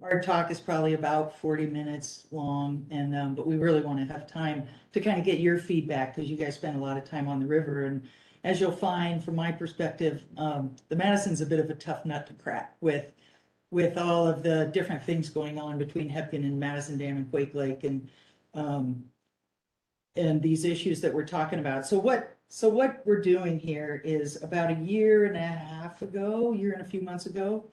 our talk is probably about 40 minutes long, and but we really want to have time to kind of get your feedback because you guys spend a lot of time on the river. And as you'll find, from my perspective, the Madison's a bit of a tough nut to crack with all of the different things going on between Hebgen and Madison Dam and Quake Lake um, and these issues that we're talking about. So what we're doing here is about a year and a few months ago,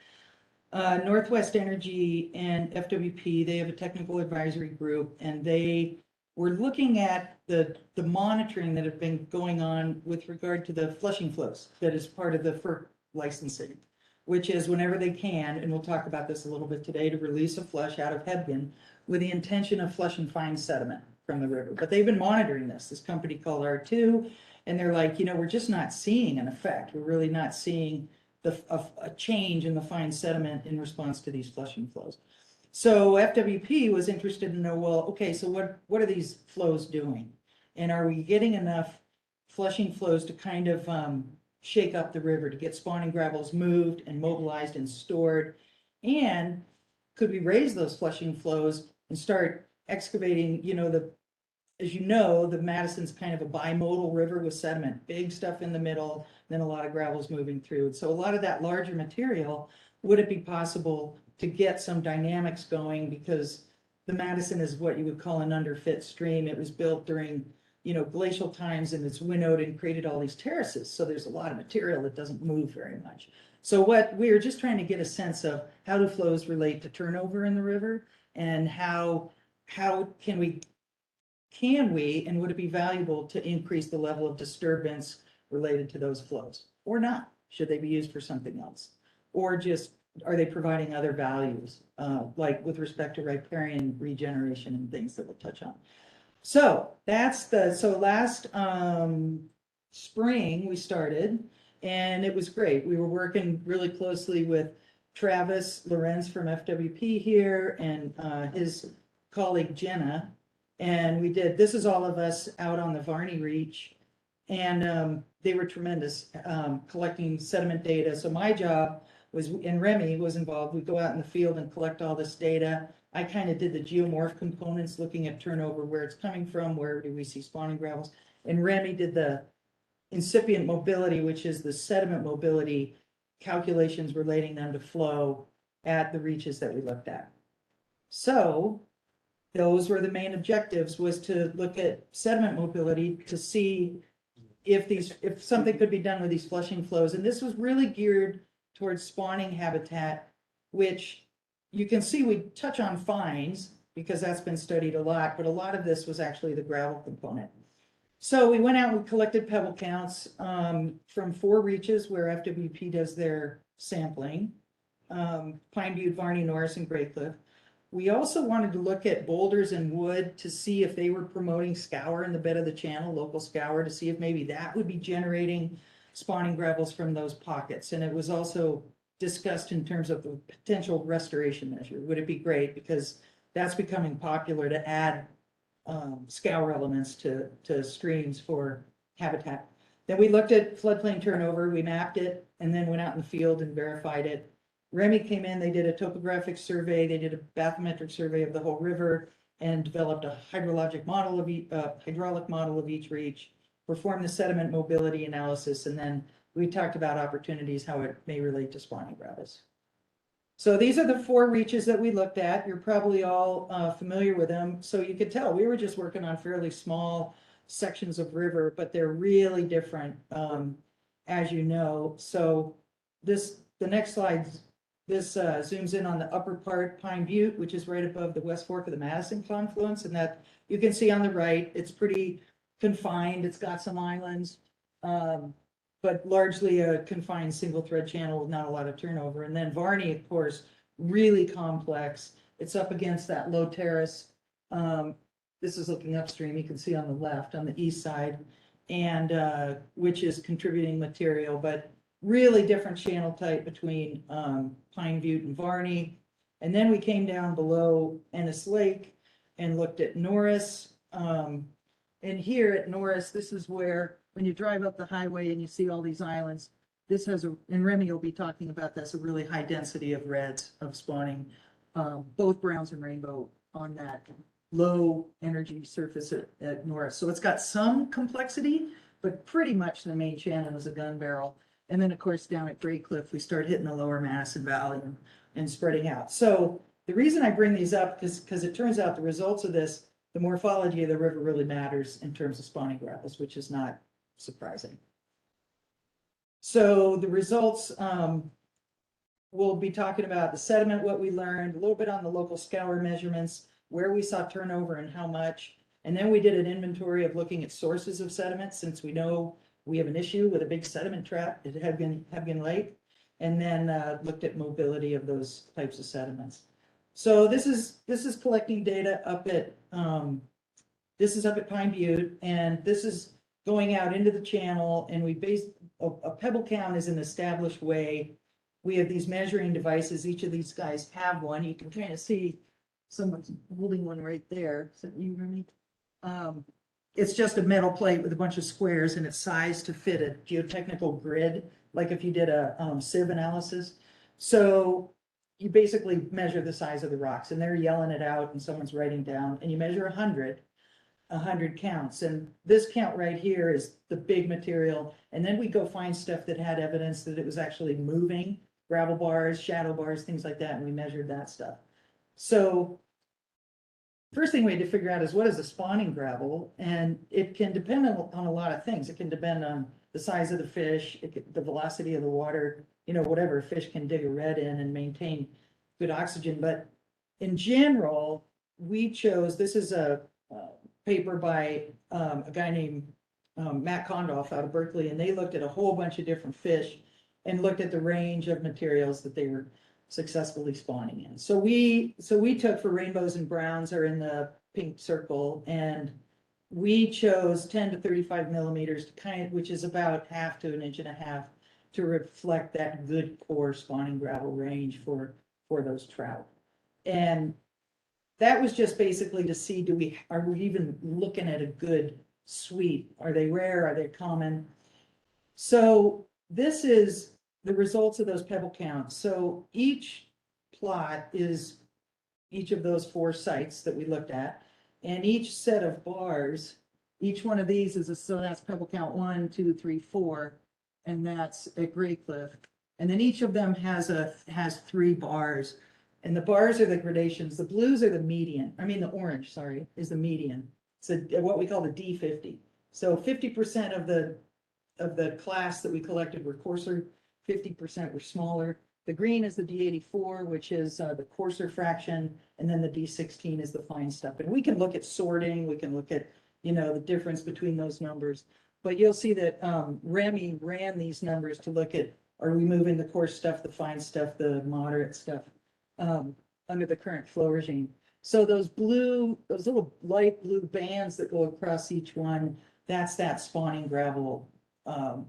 Northwest Energy and FWP, they have a technical advisory group, and they were looking at the monitoring that have been going on with regard to the flushing flows that is part of the FERC licensing, which is whenever they can, and we'll talk about this a little bit today, to release a flush out of Hebgen with the intention of flushing fine sediment from the river. But they've been monitoring this company called R2, and they're like, we're just not seeing an effect. We're really not seeing a change in the fine sediment in response to these flushing flows. So FWP was interested to know, well, okay, so what are these flows doing? And are we getting enough flushing flows to kind of shake up the river, to get spawning gravels moved and mobilized and stored? And could we raise those flushing flows and start excavating, as you know, the Madison's kind of a bimodal river with sediment, big stuff in the middle, then a lot of gravels moving through. And so a lot of that larger material, would it be possible to get some dynamics going? Because the Madison is what you would call an underfit stream. It was built during, glacial times, and it's winnowed and created all these terraces. So there's a lot of material that doesn't move very much. So what we are just trying to get a sense of, how do flows relate to turnover in the river, and how can we, and would it be valuable to increase the level of disturbance related to those flows, or not? Should they be used for something else? Or just, are they providing other values, like with respect to riparian regeneration and things that we'll touch on? So so last spring we started, and it was great. We were working really closely with Travis Lorenz from FWP here, and his colleague Jenna. And this is all of us out on the Varney Reach, and they were tremendous, collecting sediment data. So my job was, and Remy was involved, we'd go out in the field and collect all this data. I kind of did the geomorph components, looking at turnover, where it's coming from, where do we see spawning gravels. And Remy did the incipient mobility, which is the sediment mobility calculations relating them to flow at the reaches that we looked at. So those were the main objectives, was to look at sediment mobility to see if something could be done with these flushing flows. And this was really geared towards spawning habitat, which you can see we touch on fines because that's been studied a lot, but a lot of this was actually the gravel component. So we went out and we collected pebble counts from 4 reaches where FWP does their sampling, Pine Butte, Varney, Norris, and Great Cliff. We also wanted to look at boulders and wood to see if they were promoting scour in the bed of the channel, local scour, to see if maybe that would be generating spawning gravels from those pockets. And it was also discussed in terms of the potential restoration measure. Would it be great? Because that's becoming popular, to add scour elements to streams for habitat. Then we looked at floodplain turnover, we mapped it, and then went out in the field and verified it. Remy came in, they did a topographic survey, they did a bathymetric survey of the whole river, and developed a hydraulic model of each reach, performed the sediment mobility analysis, and then we talked about opportunities, how it may relate to spawning gravels. So these are the 4 reaches that we looked at. You're probably all familiar with them. So you could tell we were just working on fairly small sections of river, but they're really different, as you know. So the next slide, this zooms in on the upper part, Pine Butte, which is right above the West Fork of the Madison confluence. And that you can see on the right, it's pretty confined. It's got some islands, but largely a confined single thread channel with not a lot of turnover. And then Varney, of course, really complex. It's up against that low terrace. This is looking upstream. You can see on the left, on the east side, and which is contributing material, but really different channel type between Pine Butte and Varney. And then we came down below Ennis Lake and looked at Norris. And here at Norris, this is where, when you drive up the highway and you see all these islands, this has and Remy will be talking about this, a really high density of reds, of spawning both browns and rainbow on that low energy surface at Norris. So it's got some complexity, but pretty much the main channel is a gun barrel. And then of course down at Great Cliff, we start hitting the lower Madison Valley and spreading out. So the reason I bring these up is because it turns out the results of this, the morphology of the river really matters in terms of spawning gravels, which is not surprising. So the results, we'll be talking about the sediment, what we learned, a little bit on the local scour measurements, where we saw turnover and how much. And then we did an inventory of looking at sources of sediment, since we know we have an issue with a big sediment trap at Hebgen Lake. And then looked at mobility of those types of sediments. So this is collecting data up at this is up at Pine Butte, and this is going out into the channel, and we based a pebble count is an established way. We have these measuring devices. Each of these guys have one. You can kind of see someone's holding one right there. Is that you, Remy? It's just a metal plate with a bunch of squares, and it's sized to fit a geotechnical grid, like if you did a sieve analysis. So you basically measure the size of the rocks, and they're yelling it out, and someone's writing down, and you measure 100 counts. And this count right here is the big material. And then we go find stuff that had evidence that it was actually moving, gravel bars, shadow bars, things like that. And we measured that stuff. So first thing we had to figure out is what is a spawning gravel? And it can depend on a lot of things. It can depend on the size of the fish, the velocity of the water, you know, whatever a fish can dig a red in and maintain good oxygen. But in general, we chose, this is a paper by a guy named Matt Condolf out of Berkeley, and they looked at a whole bunch of different fish and looked at the range of materials that they were successfully spawning in. So we took, for rainbows and browns are in the pink circle, and we chose 10 to 35 millimeters to which is about half to an inch and a half, to reflect that good core spawning gravel range for those trout. And that was just basically to see, are we even looking at a good suite? Are they rare? Are they common? So this is the results of those pebble counts. So each plot is each of those 4 sites that we looked at, and each set of bars, each one of these is so that's pebble count 1, 2, 3, 4, and that's at Great Cliff. And then each of them has 3 bars. And the bars are the gradations. The blues are the median. I mean, the orange, sorry, is the median. So what we call the D50. So 50% of the class that we collected were coarser, 50% were smaller. The green is the D84, which is the coarser fraction, and then the D16 is the fine stuff. And we can look at sorting. We can look at, you know, the difference between those numbers. But you'll see that Remy ran these numbers to look at, are we moving the coarse stuff, the fine stuff, the moderate stuff, under the current flow regime. So those little light blue bands that go across each one, that's that spawning gravel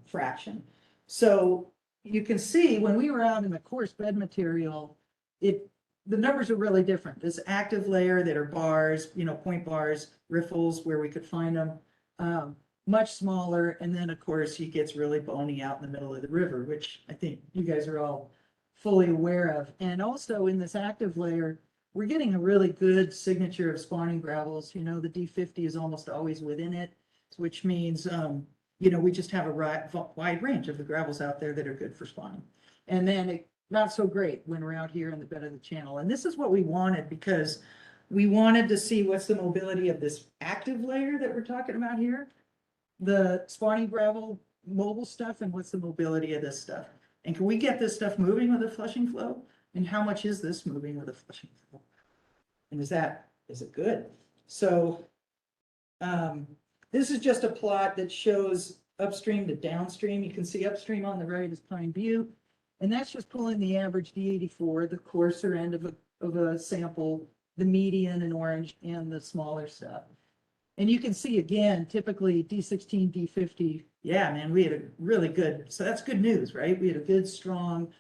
fraction. So you can see when we were out in the coarse bed material, the numbers are really different. This active layer that are bars, you know, point bars, riffles where we could find them, much smaller. And then of course it gets really bony out in the middle of the river, which I think you guys are all fully aware of. And also in this active layer, we're getting a really good signature of spawning gravels. You know, the D50 is almost always within it, which means, you know, we just have a wide range of the gravels out there that are good for spawning. And then not so great when we're out here in the bed of the channel. And this is what we wanted, because we wanted to see what's the mobility of this active layer that we're talking about here, the spawning gravel mobile stuff, and what's the mobility of this stuff. And can we get this stuff moving with a flushing flow? And how much is this moving with a flushing flow? And is it good? So this is just a plot that shows upstream to downstream. You can see upstream on the right is Pine Butte, and that's just pulling the average D84, the coarser end of a sample, the median in orange, and the smaller stuff. And you can see again, typically D16, D50, yeah, man, we had a really good, so that's good news, right? We had a good, strong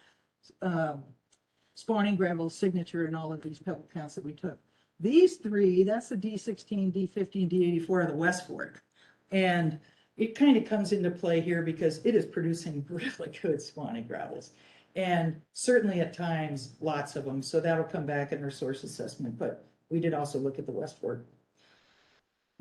spawning gravel signature in all of these pebble counts that we took. These 3, that's the D16, D50, and D84 of the West Fork. And it kind of comes into play here because it is producing really good spawning gravels. And certainly at times, lots of them. So that'll come back in our source assessment, but we did also look at the West Fork.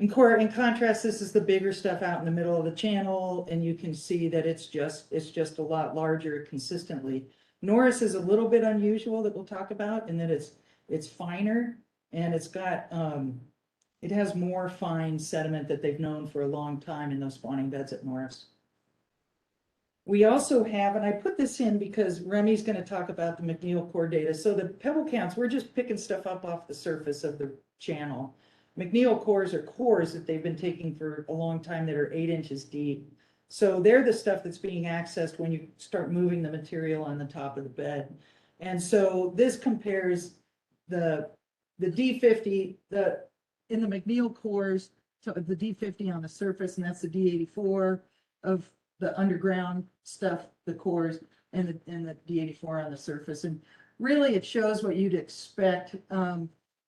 In contrast, this is the bigger stuff out in the middle of the channel, and you can see that it's just a lot larger consistently. Norris is a little bit unusual that we'll talk about, in that it's finer, and it's got it has more fine sediment that they've known for a long time in those spawning beds at Norris. We also have, and I put this in because Remy's going to talk about the McNeil core data. So the pebble counts, we're just picking stuff up off the surface of the channel. McNeil cores are cores that they've been taking for a long time that are 8 inches deep. So they're the stuff that's being accessed when you start moving the material on the top of the bed. And so this compares the D50, in the McNeil cores, to the D50 on the surface, and that's the D84 of the underground stuff, the cores, and the D84 on the surface. And really it shows what you'd expect.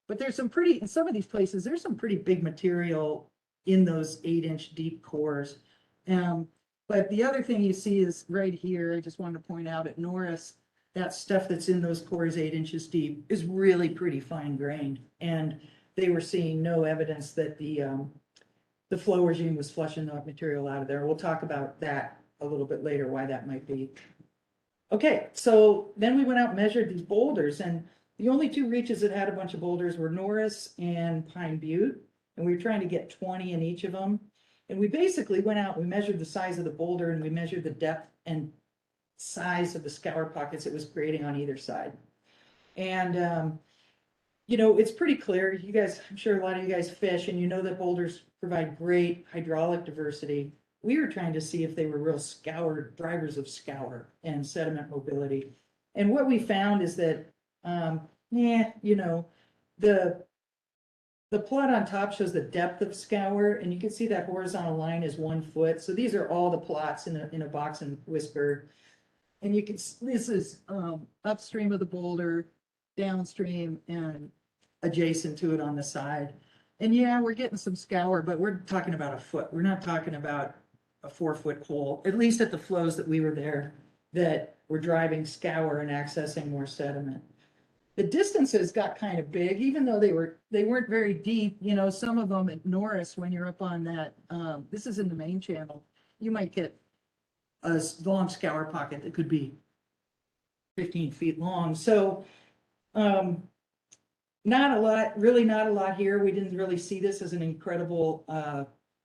But there's some pretty, in some of these places, there's some pretty big material in those 8-inch deep cores. But the other thing you see is right here, I just wanted to point out at Norris, that stuff that's in those cores 8 inches deep is really pretty fine grained. And they were seeing no evidence that the flow regime was flushing that material out of there. We'll talk about that a little bit later, why that might be. Okay, so then we went out and measured these boulders, and the only two reaches that had a bunch of boulders were Norris and Pine Butte, and we were trying to get 20 in each of them. And we basically went out, we measured the size of the boulder, and we measured the depth and size of the scour pockets it was creating on either side. And you know, it's pretty clear. You guys, I'm sure a lot of you guys fish, and you know that boulders provide great hydraulic diversity. We were trying to see if they were real scour, drivers of scour and sediment mobility. And what we found is that, you know, the plot on top shows the depth of scour, and you can see that horizontal line is 1 foot. So these are all the plots in a box and whisper. And you can, this is upstream of the boulder, downstream, and adjacent to it on the side. And yeah, we're getting some scour, but we're talking about a foot. We're not talking about a 4-foot hole, at least at the flows that we were there, that were driving scour and accessing more sediment. The distances got kind of big, even though they weren't very deep. You know, some of them at Norris, when you're up on that, this is in the main channel, you might get a long scour pocket that could be 15 feet long. So not a lot, really not a lot here. We didn't really see this as an incredible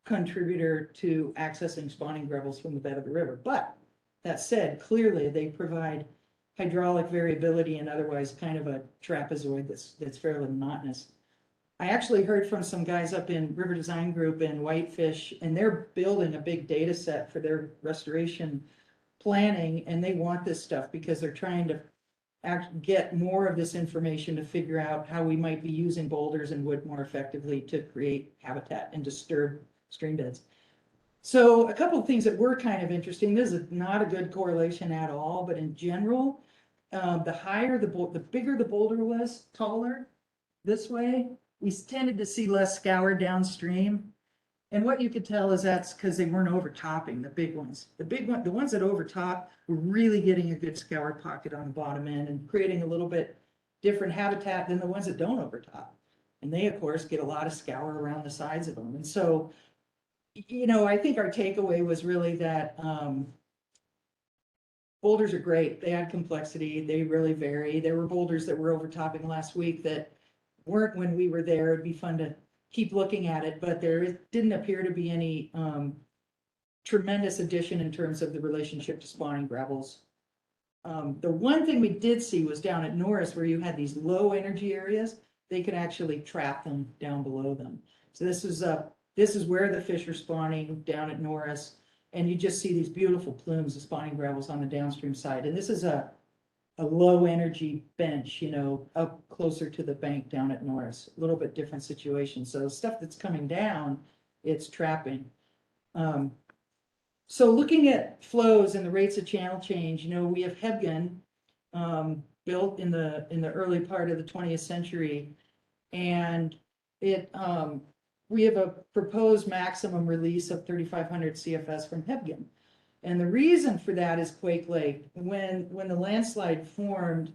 contributor to accessing spawning gravels from the bed of the river. But that said, clearly they provide hydraulic variability and otherwise kind of a trapezoid that's fairly monotonous. I actually heard from some guys up in River Design Group in Whitefish, and they're building a big data set for their restoration planning, and they want this stuff because they're trying to get more of this information to figure out how we might be using boulders and wood more effectively to create habitat and disturb stream beds. So a couple of things that were kind of interesting. This is not a good correlation at all, but in general, the bigger the boulder was, taller this way, we tended to see less scour downstream. And what you could tell is that's because they weren't overtopping the big ones. The ones that overtop were really getting a good scour pocket on the bottom end and creating a little bit different habitat than the ones that don't overtop. And they, of course, get a lot of scour around the sides of them. And so, you know, I think our takeaway was really that boulders are great. They add complexity. They really vary. There were boulders that were overtopping last week that weren't when we were there. It'd be fun to keep looking at it, but there didn't appear to be any tremendous addition in terms of the relationship to spawning gravels. The one thing we did see was down at Norris, where you had these low energy areas, they could actually trap them down below them. So this is where the fish are spawning down at Norris, and you just see these beautiful plumes of spawning gravels on the downstream side. And this is a low energy bench, you know, up closer to the bank down at Norris, a little bit different situation. So stuff that's coming down, it's trapping. So looking at flows and the rates of channel change, you know, we have Hebgen built in the early part of the 20th century, and we have a proposed maximum release of 3,500 CFS from Hebgen. And the reason for that is Quake Lake. When the landslide formed,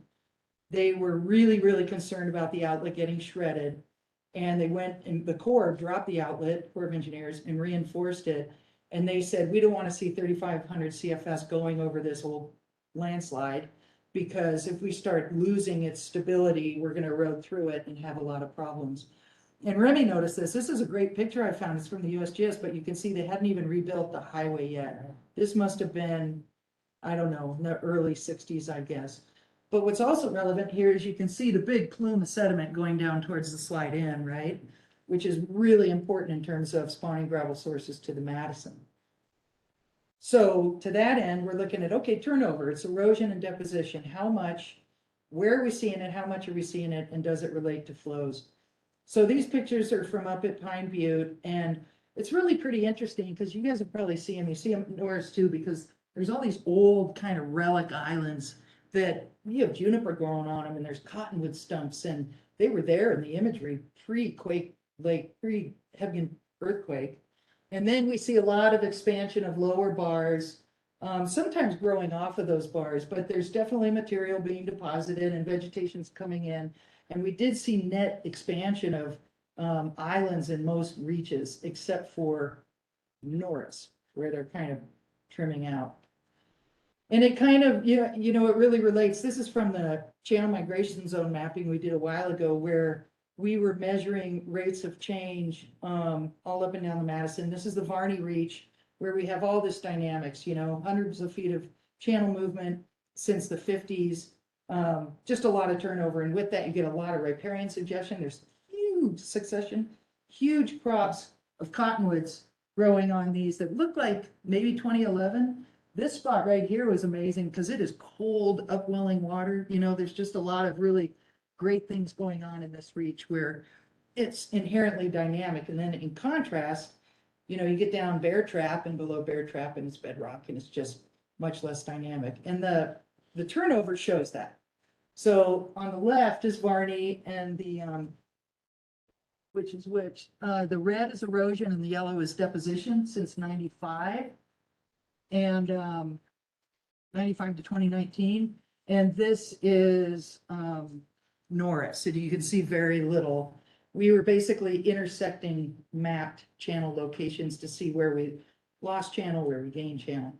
they were really, really concerned about the outlet getting shredded. And they went, and the Corps dropped the outlet, Corps of Engineers, and reinforced it. And they said, we don't want to see 3,500 CFS going over this old landslide, because if we start losing its stability, we're going to erode through it and have a lot of problems. And Remy noticed this. This is a great picture I found. It's from the USGS, but you can see they hadn't even rebuilt the highway yet. This must have been, I don't know, in the early 60s, I guess. But what's also relevant here is you can see the big plume of sediment going down towards the slide in, right? Which is really important in terms of spawning gravel sources to the Madison. So to that end, we're looking at, okay, turnover, it's erosion and deposition. How much, where are we seeing it? How much are we seeing it? And does it relate to flows? So these pictures are from up at Pine Butte, and it's really pretty interesting because you guys have probably seen them. You see them Norris too, because there's all these old kind of relic islands that you have juniper growing on them, and there's cottonwood stumps, and they were there in the imagery pre-Quake Lake, pre-Hebgen earthquake. And then we see a lot of expansion of lower bars, sometimes growing off of those bars, but there's definitely material being deposited and vegetation's coming in. And we did see net expansion of islands in most reaches, except for Norris, where they're kind of trimming out. And it kind of, it really relates. This is from the channel migration zone mapping we did a while ago, where we were measuring rates of change all up and down the Madison. This is the Varney Reach, where we have all this dynamics, hundreds of feet of channel movement since the 50s. Just a lot of turnover. And with that, you get a lot of riparian suggestion. There's huge succession, huge crops of cottonwoods growing on these that look like maybe 2011. This spot right here was amazing because it is cold, upwelling water. There's just a lot of really great things going on in this reach where it's inherently dynamic. And then in contrast, you get down Bear Trap and below Bear Trap and it's bedrock and it's just much less dynamic. And the turnover shows that. So on the left is Varney, and the the red is erosion and the yellow is deposition since 95 and 95 to 2019. And this is Norris. So you can see very little. We were basically intersecting mapped channel locations to see where we lost channel, where we gained channel.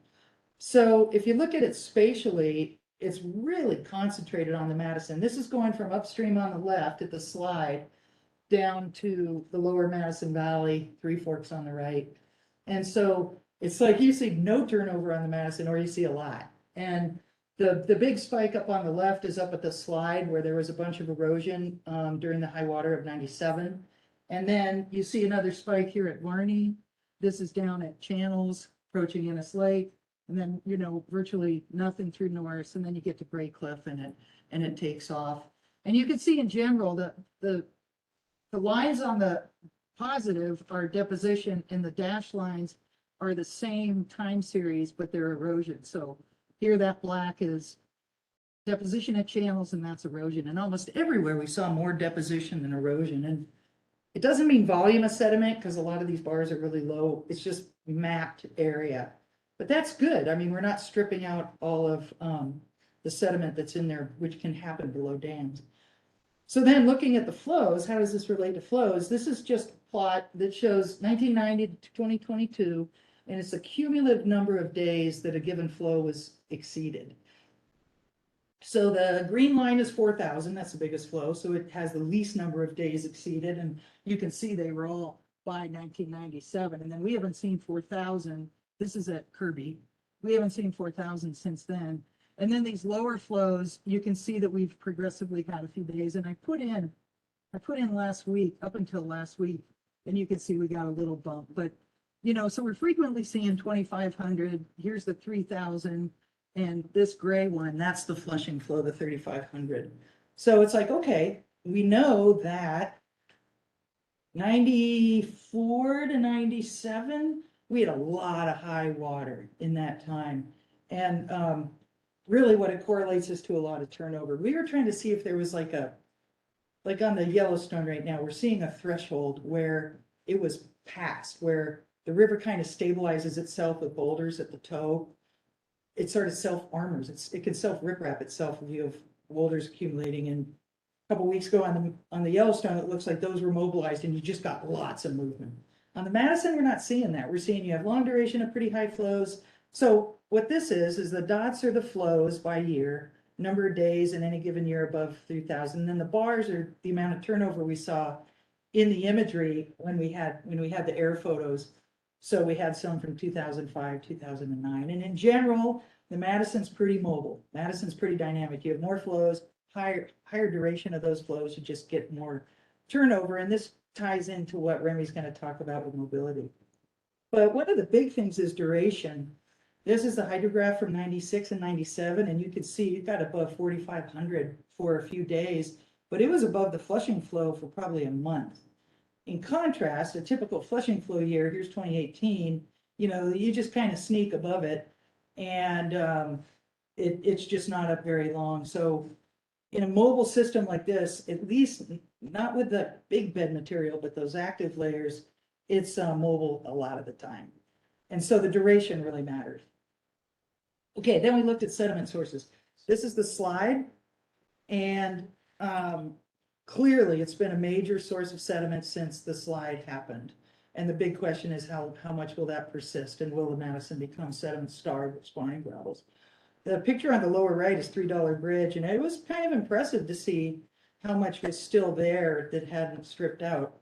So if you look at it spatially, it's really concentrated on the Madison. This is going from upstream on the left at the slide down to the lower Madison Valley, Three Forks on the right. And so it's like you see no turnover on the Madison, or you see a lot. And the big spike up on the left is up at the slide where there was a bunch of erosion during the high water of 97. And then you see another spike here at Varney. This is down at Channels, approaching Ennis Lake. And then, virtually nothing through Norris. And then you get to Gray Cliff and it takes off. And you can see in general that the lines on the positive are deposition and the dashed lines are the same time series, but they're erosion. So here that black is deposition at Channels and that's erosion. And almost everywhere we saw more deposition than erosion. And it doesn't mean volume of sediment because a lot of these bars are really low. It's just mapped area. But that's good. I mean, we're not stripping out all of the sediment that's in there, which can happen below dams. So then looking at the flows, how does this relate to flows? This is just a plot that shows 1990 to 2022, and it's a cumulative number of days that a given flow was exceeded. So the green line is 4,000, that's the biggest flow, so it has the least number of days exceeded, and you can see they were all by 1997, and then we haven't seen 4,000. This is at Kirby. We haven't seen 4,000 since then. And then these lower flows, you can see that we've progressively had a few days. And I put in last week, up until last week, and you can see we got a little bump. But, so we're frequently seeing 2,500. Here's the 3,000. And this gray one, that's the flushing flow, the 3,500. So it's like, okay, we know that 94 to 97, we had a lot of high water in that time. And really what it correlates is to a lot of turnover. We were trying to see if there was like on the Yellowstone right now, we're seeing a threshold where it was passed, where the river kind of stabilizes itself with boulders at the toe. It sort of self-armors. It can self-riprap itself if you have boulders accumulating. And a couple weeks ago on the Yellowstone, it looks like those were mobilized and you just got lots of movement. On the Madison, we're not seeing that. We're seeing you have long duration of pretty high flows. So what this is the dots are the flows by year, number of days in any given year above 3,000. And then the bars are the amount of turnover we saw in the imagery when we had the air photos. So we had some from 2005, 2009. And in general, the Madison's pretty mobile. Madison's pretty dynamic. You have more flows, higher duration of those flows, you just get more turnover. And this ties into what Remy's going to talk about with mobility. But one of the big things is duration. This is the hydrograph from 96 and 97, and you can see it got above 4,500 for a few days, but it was above the flushing flow for probably a month. In contrast, a typical flushing flow year, here's 2018, you just kind of sneak above it, and it's just not up very long. So in a mobile system like this, at least not with the big bed material, but those active layers, it's mobile a lot of the time. And so the duration really matters. Okay, then we looked at sediment sources. This is the slide, and clearly it's been a major source of sediment since the slide happened. And the big question is how much will that persist, and will the Madison become sediment starved with spawning gravels? The picture on the lower right is $3 Bridge, and it was kind of impressive to see how much was still there that hadn't stripped out.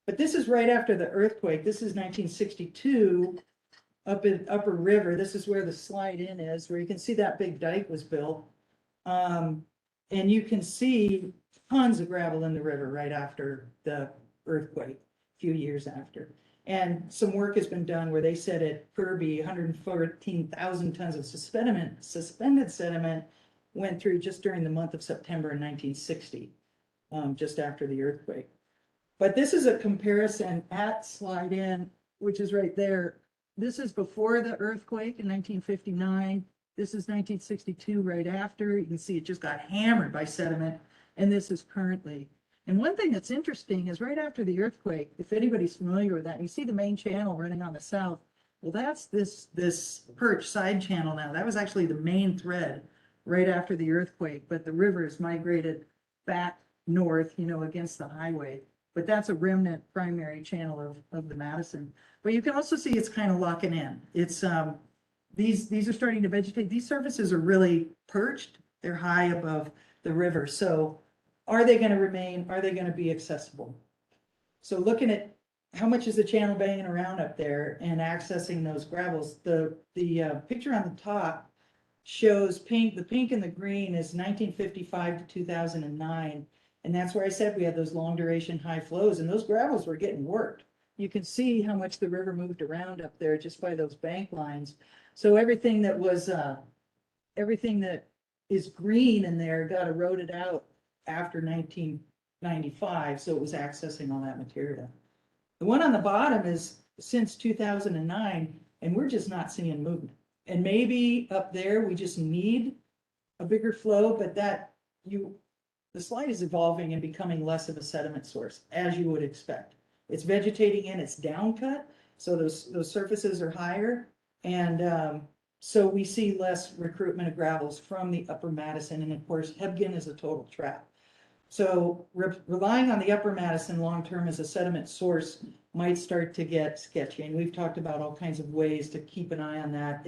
But this is right after the earthquake. This is 1962 up in Upper River. This is where the slide in is, where you can see that big dike was built. And you can see tons of gravel in the river right after the earthquake, a few years after. And some work has been done where they said at Kirby, 114,000 tons of suspended sediment went through just during the month of September in 1960, just after the earthquake. But this is a comparison at slide in, which is right there. This is before the earthquake in 1959. This is 1962 right after. You can see it just got hammered by sediment. And this is currently. And one thing that's interesting is right after the earthquake, if anybody's familiar with that, you see the main channel running on the south. Well, that's this perch side channel now. That was actually the main thread right after the earthquake, but the river has migrated back north, against the highway. But that's a remnant primary channel of the Madison. But you can also see it's kind of locking in. It's these are starting to vegetate. These surfaces are really perched. They're high above the river. So are they going to remain? Are they going to be accessible? So looking at how much is the channel banging around up there and accessing those gravels, the picture on the top shows pink. The pink and the green is 1955 to 2009. And that's where I said we had those long duration high flows, and those gravels were getting worked. You can see how much the river moved around up there just by those bank lines. So everything that is green in there got eroded out after 1995, so it was accessing all that material. The one on the bottom is since 2009, and we're just not seeing movement. And maybe up there we just need a bigger flow, but the slide is evolving and becoming less of a sediment source, as you would expect. It's vegetating in, it's down cut, so those surfaces are higher, and so we see less recruitment of gravels from the upper Madison, and of course Hebgen is a total trap. So relying on the upper Madison long-term as a sediment source might start to get sketchy, and we've talked about all kinds of ways to keep an eye on that.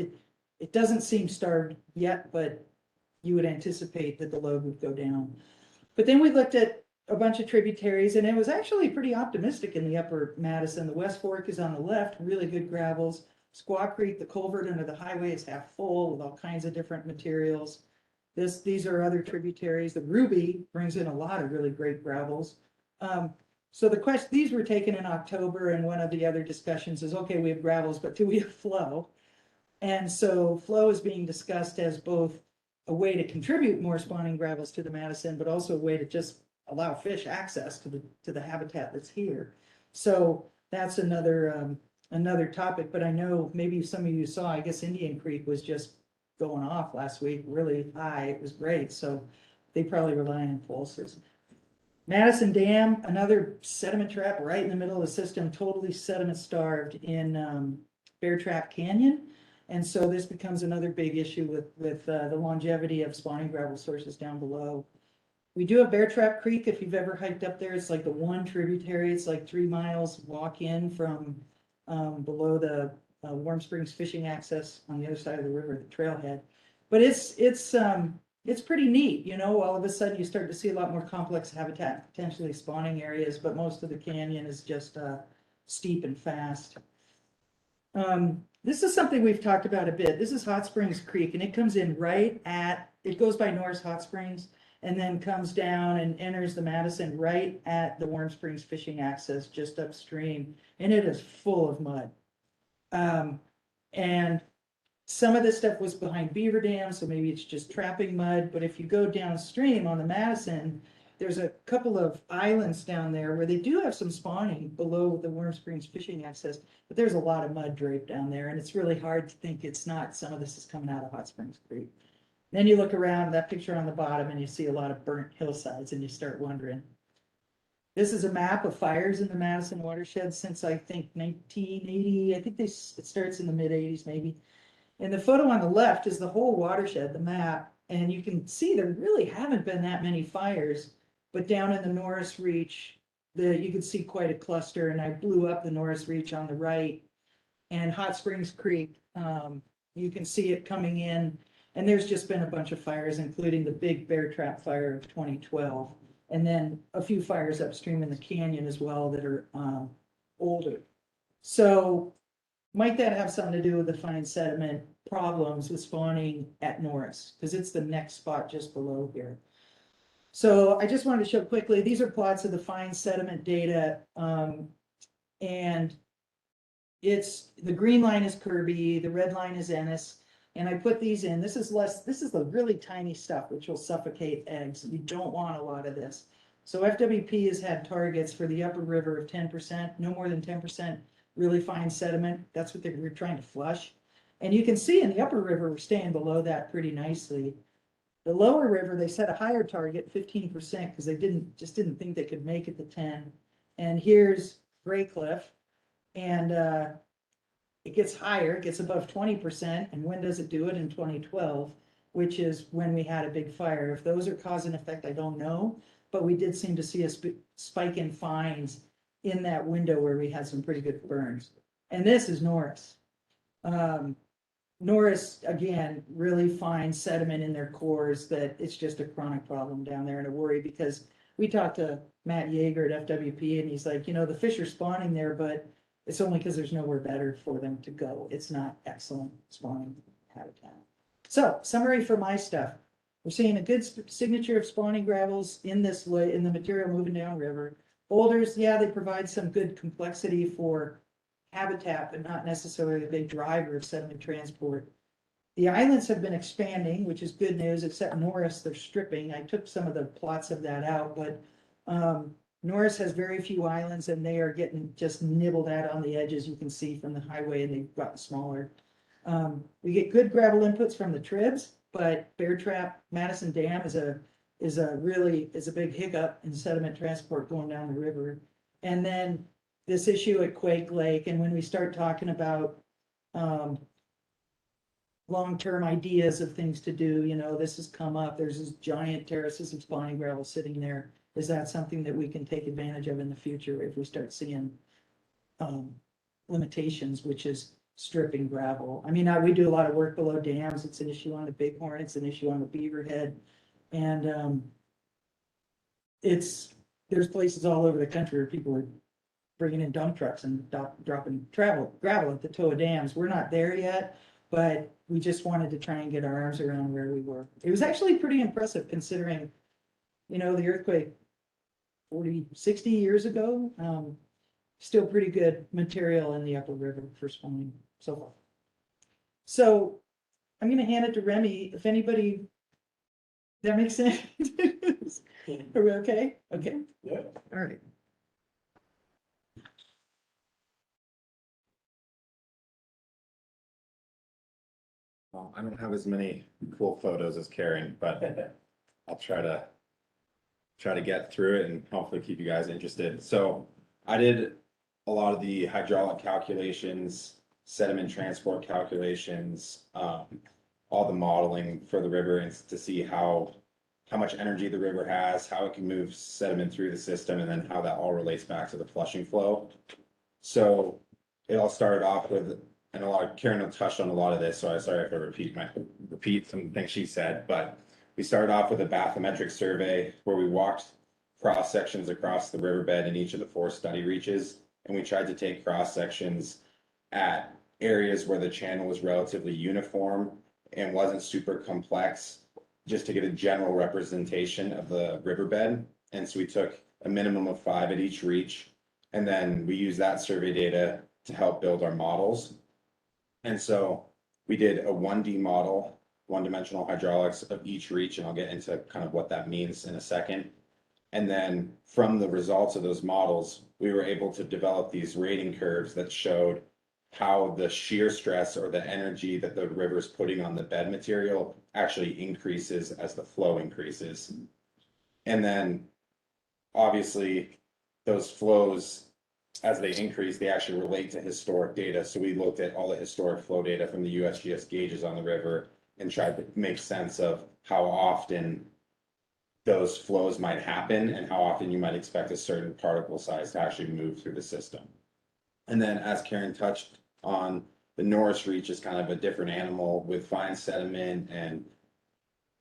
It doesn't seem starved yet, but you would anticipate that the load would go down. But then we looked at a bunch of tributaries, and it was actually pretty optimistic in the upper Madison. The West Fork is on the left, really good gravels. Squaw Creek, the culvert under the highway, is half full with all kinds of different materials. These are other tributaries. The Ruby brings in a lot of really great gravels. So these were taken in October, and one of the other discussions is, okay, we have gravels, but do we have flow? And so flow is being discussed as both a way to contribute more spawning gravels to the Madison, but also a way to just allow fish access to the habitat that's here. So that's another topic, but I know maybe some of you saw, I guess Indian Creek was just going off last week, really high. It was great. So they probably rely on pulses. Madison Dam, another sediment trap right in the middle of the system, totally sediment starved in Bear Trap Canyon. And so this becomes another big issue with the longevity of spawning gravel sources down below. We do have Bear Trap Creek. If you've ever hiked up there, it's like the one tributary. It's like 3 miles walk in from below the Warm Springs fishing access on the other side of the river, the trailhead. But it's pretty neat, you know, all of a sudden you start to see a lot more complex habitat, potentially spawning areas, but most of the canyon is just steep and fast. This is something we've talked about a bit. This is Hot Springs Creek, and it comes in it goes by Norris Hot Springs, and then comes down and enters the Madison right at the Warm Springs fishing access just upstream, and it is full of mud. And some of this stuff was behind beaver dams, so maybe it's just trapping mud, but if you go downstream on the Madison, there's a couple of islands down there where they do have some spawning below the Warm Springs fishing access, but there's a lot of mud draped down there, and it's really hard to think it's not. Some of this is coming out of Hot Springs Creek. Then you look around that picture on the bottom and you see a lot of burnt hillsides, and you start wondering. This is a map of fires in the Madison watershed since I think 1980. I think it starts in the mid 80s maybe. And the photo on the left is the whole watershed, the map, and you can see there really haven't been that many fires, but down in the Norris Reach, you can see quite a cluster, and I blew up the Norris Reach on the right. And Hot Springs Creek, you can see it coming in, and there's just been a bunch of fires, including the big Bear Trap fire of 2012, and then a few fires upstream in the canyon as well that are older. So might that have something to do with the fine sediment problems with spawning at Norris? Because it's the next spot just below here. So I just wanted to show quickly, these are plots of the fine sediment data. And the green line is Kirby, the red line is Ennis. And I put these in. This is the really tiny stuff, which will suffocate eggs. You don't want a lot of this. So FWP has had targets for the upper river of 10%, no more than 10% really fine sediment. That's what we're trying to flush. And you can see in the upper river, we're staying below that pretty nicely. The lower river, they set a higher target, 15%, because they just didn't think they could make it to 10. And here's Gray Cliff, and it gets higher, it gets above 20%. And when does it do it? In 2012, which is when we had a big fire. If those are cause and effect, I don't know, but we did seem to see a spike in fines in that window where we had some pretty good burns. And this is Norris. Norris, again, really fine sediment in their cores that it's just a chronic problem down there, and a worry, because we talked to Matt Yeager at FWP, and he's like, you know, the fish are spawning there, but it's only because there's nowhere better for them to go. It's not excellent spawning habitat. So, summary for my stuff. We're seeing a good signature of spawning gravels in this way, in the material moving down river. Boulders, yeah, they provide some good complexity for habitat, but not necessarily a big driver of sediment transport. The islands have been expanding, which is good news, except Norris, they're stripping. I took some of the plots of that out, but Norris has very few islands, and they are getting just nibbled at on the edges. You can see from the highway, and they've gotten smaller. We get good gravel inputs from the tribs, but Bear Trap Madison Dam is a big hiccup in sediment transport going down the river. And then this issue at Quake Lake, and when we start talking about long-term ideas of things to do, you know, this has come up. There's this giant terraces of spawning gravel sitting there. Is that something that we can take advantage of in the future if we start seeing limitations, which is stripping gravel? I mean, we do a lot of work below dams. It's an issue on the Bighorn. It's an issue on the Beaverhead. And there's places all over the country where people are bringing in dump trucks and dropping gravel at the toe of dams. We're not there yet, but we just wanted to try and get our arms around where we were. It was actually pretty impressive considering, you know, the earthquake 60 years ago. Still pretty good material in the upper river for spawning so far. So I'm going to hand it to Remy. If anybody, that makes sense? Are we okay? Okay. Yeah. All right. Well, I don't have as many cool photos as Karen, but I'll try to try to get through it and hopefully keep you guys interested. So I did a lot of the hydraulic calculations, sediment transport calculations, all the modeling for the river and to see how much energy the river has, how it can move sediment through the system, and then how that all relates back to the flushing flow. So it all started off with, and Karen touched on a lot of this, so I'm sorry if I repeat some things she said, but we started off with a bathymetric survey where we walked cross sections across the riverbed in each of the 4 study reaches, and we tried to take cross sections at areas where the channel was relatively uniform and wasn't super complex, just to get a general representation of the riverbed. And so we took a minimum of 5 at each reach, and then we used that survey data to help build our models. And so we did a 1D model, one-dimensional hydraulics of each reach, and I'll get into kind of what that means in a second. And then from the results of those models, we were able to develop these rating curves that showed how the shear stress or the energy that the river's putting on the bed material actually increases as the flow increases. And then obviously those flows, as they increase, they actually relate to historic data. So we looked at all the historic flow data from the USGS gauges on the river and tried to make sense of how often those flows might happen and how often you might expect a certain particle size to actually move through the system. And then as Karen touched on, the Norris Reach is kind of a different animal with fine sediment and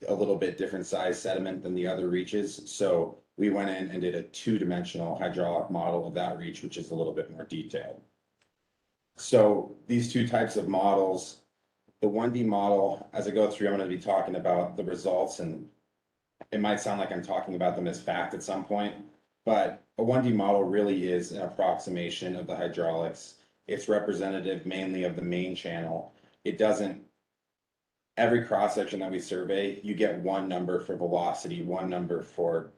a little bit different size sediment than the other reaches. So we went in and did a 2-dimensional hydraulic model of that reach, which is a little bit more detailed. So these 2 types of models, the 1D model, as I go through, I'm going to be talking about the results, and it might sound like I'm talking about them as fact at some point, but a 1D model really is an approximation of the hydraulics. It's representative mainly of the main channel. It doesn't, every cross section that we survey, you get one number for velocity, one number for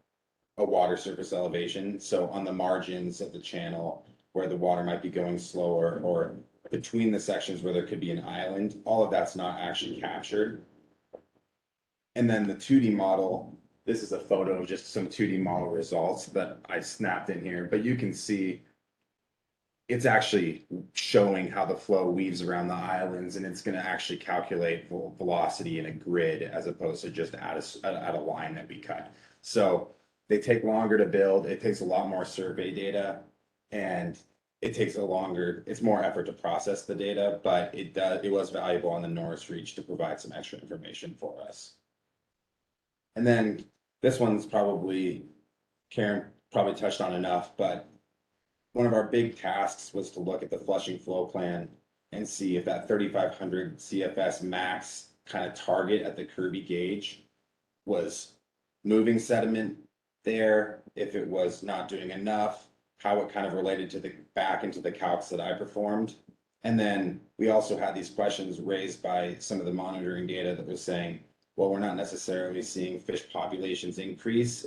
a water surface elevation. So on the margins of the channel where the water might be going slower, or between the sections where there could be an island, all of that's not actually captured. And then the 2D model, this is a photo of just some 2D model results that I snapped in here, but you can see it's actually showing how the flow weaves around the islands, and it's going to actually calculate velocity in a grid as opposed to just at a line that we cut. So they take longer to build. It takes a lot more survey data, and it takes it's more effort to process the data, but it was valuable on the Norris Reach to provide some extra information for us. And then this one's Karen probably touched on enough, but one of our big tasks was to look at the flushing flow plan and see if that 3,500 CFS max kind of target at the Kirby gauge was moving sediment there, if it was not doing enough, how it kind of related to back into the calcs that I performed. And then we also had these questions raised by some of the monitoring data that was saying, well, we're not necessarily seeing fish populations increase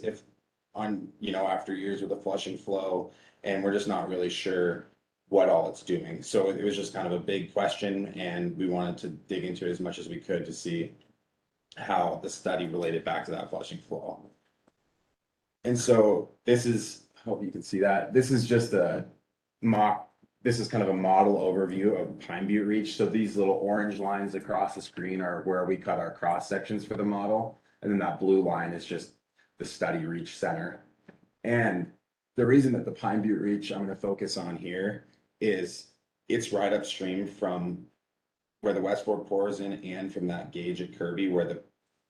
after years with a flushing flow, and we're just not really sure what all it's doing. So it was just kind of a big question, and we wanted to dig into it as much as we could to see how the study related back to that flushing flow. And so I hope you can see that. This is just this is kind of a model overview of Pine Butte Reach. So these little orange lines across the screen are where we cut our cross sections for the model. And then that blue line is just the study reach center. And the reason that the Pine Butte Reach I'm going to focus on here is it's right upstream from where the West Fork pours in and from that gauge at Kirby where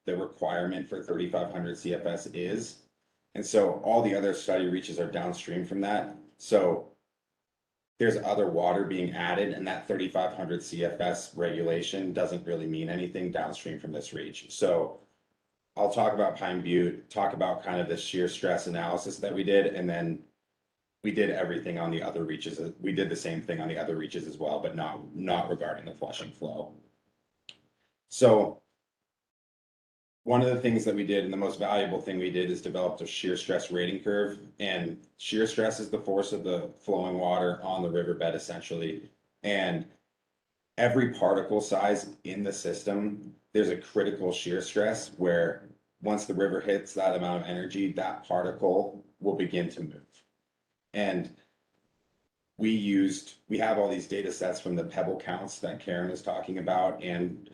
the requirement for 3,500 CFS is. And so all the other study reaches are downstream from that. So there's other water being added, and that 3,500 CFS regulation doesn't really mean anything downstream from this reach. So I'll talk about Pine Butte, talk about kind of the shear stress analysis that we did, and then we did everything on the other reaches. We did the same thing on the other reaches as well, but not regarding the flushing flow. So one of the things that we did, and the most valuable thing we did, is developed a shear stress rating curve. And shear stress is the force of the flowing water on the riverbed, essentially. And every particle size in the system, there's a critical shear stress where once the river hits that amount of energy, that particle will begin to move. And we have all these data sets from the pebble counts that Karen was talking about and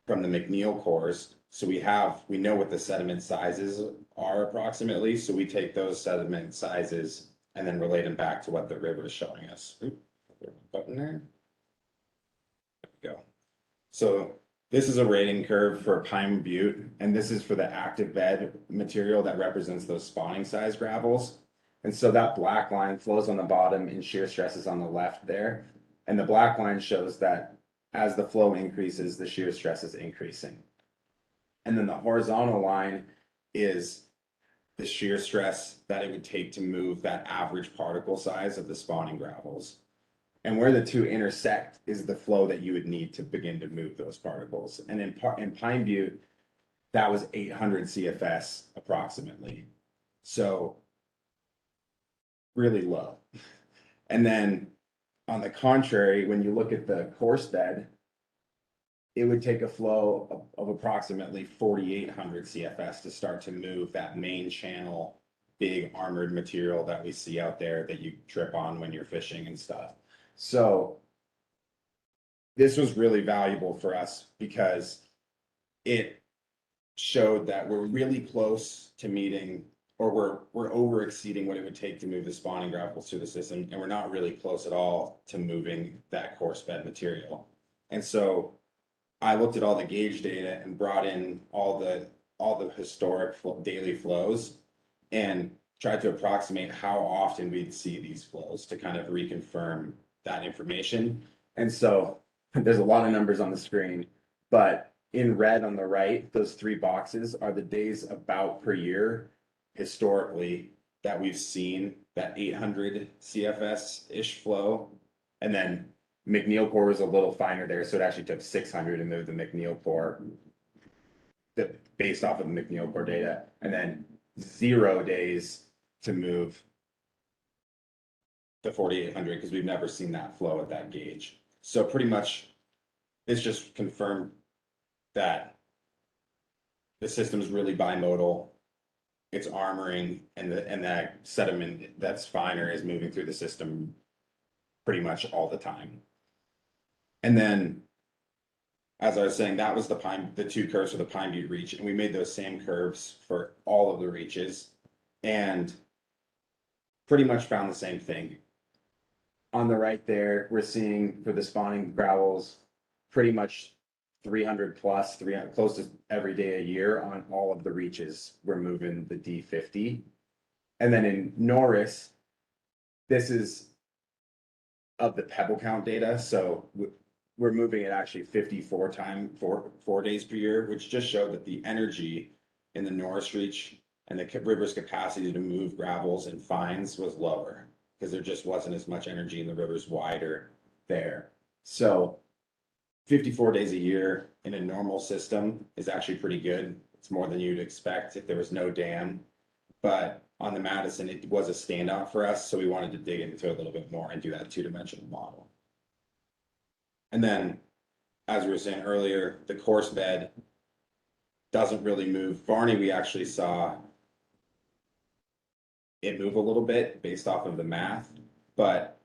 from the McNeil cores. So we know what the sediment sizes are approximately. So we take those sediment sizes and then relate them back to what the river is showing us. Button there. There we go. So this is a rating curve for Pine Butte, and this is for the active bed material that represents those spawning size gravels. And so that black line flows on the bottom and shear stress is on the left there. And the black line shows that as the flow increases, the shear stress is increasing. And then the horizontal line is the shear stress that it would take to move that average particle size of the spawning gravels. And where the two intersect is the flow that you would need to begin to move those particles. And in Pine Butte, that was 800 CFS approximately. So really low. And then on the contrary, when you look at the coarse bed, it would take a flow of approximately 4,800 CFS to start to move that main channel, big armored material that we see out there that you trip on when you're fishing and stuff. So this was really valuable for us because it showed that we're really close to meeting, or we're over exceeding what it would take to move the spawning gravels through the system, and we're not really close at all to moving that coarse bed material. And so I looked at all the gauge data and brought in all the historic daily flows and tried to approximate how often we'd see these flows to kind of reconfirm that information. And so there's a lot of numbers on the screen, but in red on the right, those three boxes are the days about per year historically that we've seen that 800 CFS-ish flow. And then McNeil core was a little finer there, so it actually took 600 to move the McNeil core based off of the McNeil core data, and then 0 days to move the 4,800 because we've never seen that flow at that gauge. So pretty much it's just confirmed that the system is really bimodal. It's armoring, and that sediment that's finer is moving through the system pretty much all the time. And then, as I was saying, that was the two curves for the Pine Butte reach, and we made those same curves for all of the reaches, and pretty much found the same thing. On the right there, we're seeing for the spawning gravels, pretty much 300 plus, 300, close to every day a year on all of the reaches. We're moving the D50. And then in Norris, this is of the pebble count data. So we're moving it actually 54 times, four days per year, which just showed that the energy in the Norris reach and the river's capacity to move gravels and fines was lower because there just wasn't as much energy and the river's wider there. So 54 days a year in a normal system is actually pretty good. It's more than you'd expect if there was no dam. But on the Madison, it was a standout for us. So we wanted to dig into it a little bit more and do that two-dimensional model. And then, as we were saying earlier, the coarse bed doesn't really move. Varney, we actually saw it move a little bit based off of the math, but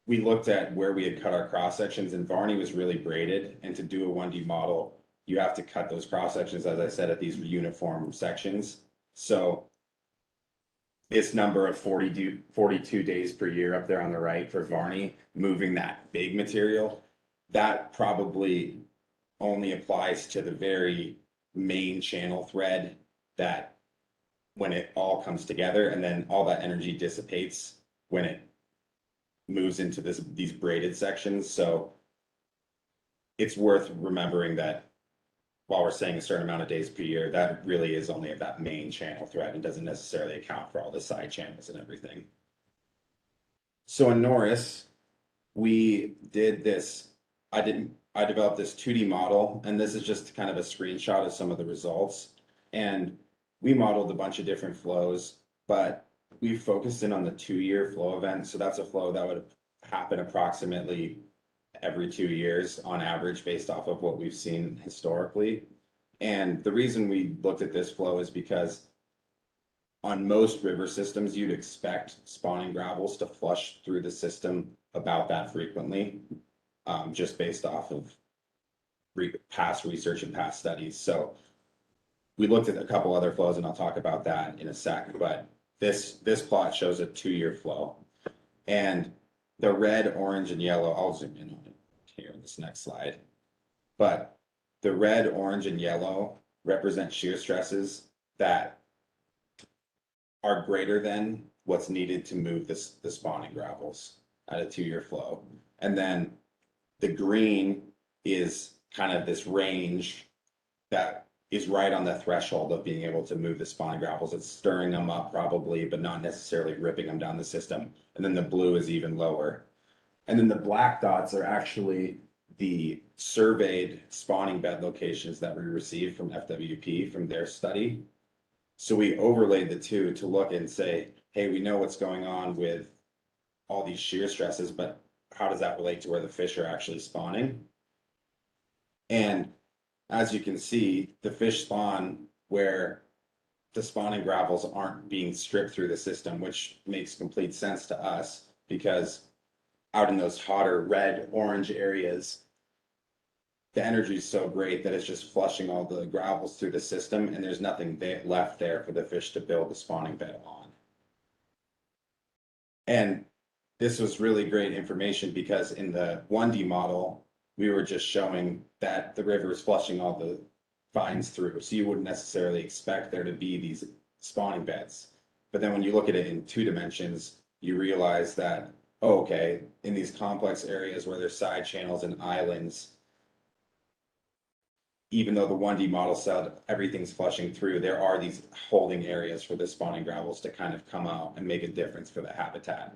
we looked at where we had cut our cross sections, and Varney was really braided. And to do a 1D model, you have to cut those cross sections, as I said, at these uniform sections. So this number of 42 days per year up there on the right for Varney, moving that big material, that probably only applies to the very main channel thread that when it all comes together, and then all that energy dissipates when it moves into these braided sections. So it's worth remembering that while we're saying a certain amount of days per year, that really is only at that main channel thread and doesn't necessarily account for all the side channels and everything. So in Norris, we did this, I developed this 2D model, and this is just kind of a screenshot of some of the results. And we modeled a bunch of different flows, but we focused in on the 2-year flow event. So that's a flow that would happen approximately every 2 years on average based off of what we've seen historically. And the reason we looked at this flow is because on most river systems, you'd expect spawning gravels to flush through the system about that frequently, just based off of past research and past studies. So we looked at a couple other flows, and I'll talk about that in a sec, but this plot shows a 2-year flow. And the red, orange, and yellow, I'll zoom in on it here in this next slide. But the red, orange, and yellow represent shear stresses that are greater than what's needed to move the spawning gravels at a 2-year flow. And then the green is kind of this range that is right on the threshold of being able to move the spawning gravels. It's stirring them up probably, but not necessarily ripping them down the system. And then the blue is even lower. And then the black dots are actually the surveyed spawning bed locations that we received from FWP from their study. So we overlaid the two to look and say, hey, we know what's going on with all these shear stresses, but how does that relate to where the fish are actually spawning? And as you can see, the fish spawn where the spawning gravels aren't being stripped through the system, which makes complete sense to us because out in those hotter red, orange areas, the energy is so great that it's just flushing all the gravels through the system, and there's nothing left there for the fish to build the spawning bed on. And this was really great information because in the 1D model, we were just showing that the river is flushing all the fines through. So you wouldn't necessarily expect there to be these spawning beds. But then when you look at it in 2 dimensions, you realize that, oh, okay, in these complex areas where there's side channels and islands, even though the 1D model said everything's flushing through, there are these holding areas for the spawning gravels to kind of come out and make a difference for the habitat.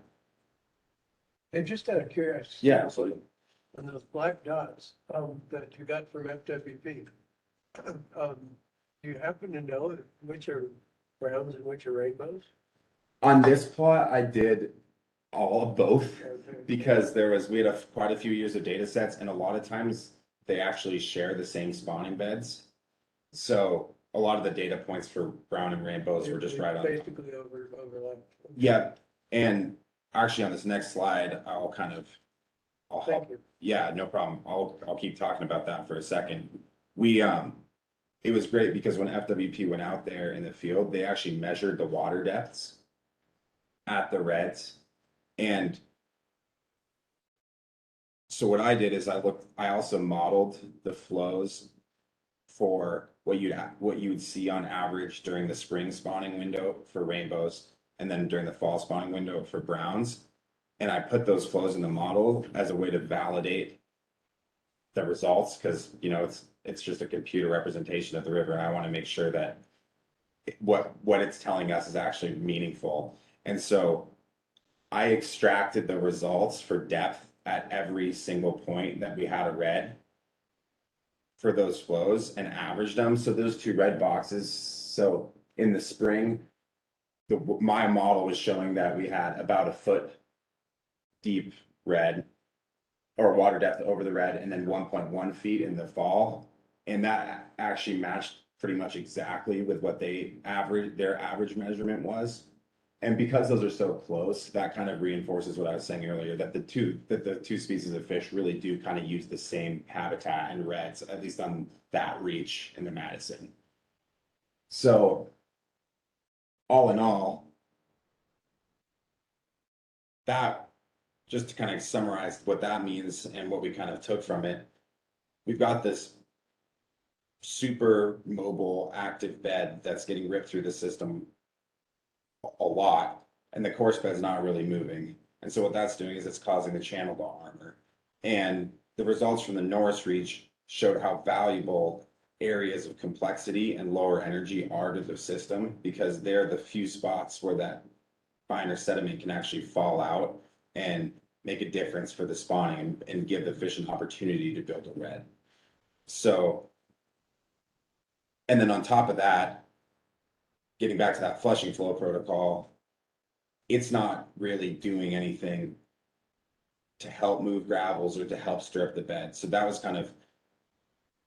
And just out of curiosity. Yeah, absolutely. On those black dots, that you got from FWP, do you happen to know which are browns and which are rainbows? On this plot, I did all of both because we had quite a few years of data sets, and a lot of times they actually share the same spawning beds. So a lot of the data points for brown and rainbows were just right on. Basically overlap. Yeah, and actually on this next slide, I'll Thank help. you. Yeah, no problem. I'll keep talking about that for a second. It was great because when FWP went out there in the field, they actually measured the water depths at the reds. And so what I did is I also modeled the flows for what you'd see on average during the spring spawning window for rainbows, and then during the fall spawning window for browns. And I put those flows in the model as a way to validate the results, because it's just a computer representation of the river, and I want to make sure that what it's telling us is actually meaningful. And so I extracted the results for depth at every single point that we had a red for those flows and averaged them. So those 2 red boxes, so in the spring, my model was showing that we had about a foot deep red or water depth over the red, and then 1.1 feet in the fall. And that actually matched pretty much exactly with what their average measurement was. And because those are so close, that kind of reinforces what I was saying earlier, that the two species of fish really do kind of use the same habitat and reds, at least on that reach in the Madison. So all in all, that, just to kind of summarize what that means and what we kind of took from it, we've got this super mobile active bed that's getting ripped through the system a lot, and the course bed's not really moving. And so what that's doing is it's causing the channel to armor. And the results from the Norris Reach showed how valuable areas of complexity and lower energy are to the system, because they're the few spots where that finer sediment can actually fall out and make a difference for the spawning and give the fish an opportunity to build a red. So, and then on top of that, getting back to that flushing flow protocol, it's not really doing anything to help move gravels or to help stir up the bed. So that was kind of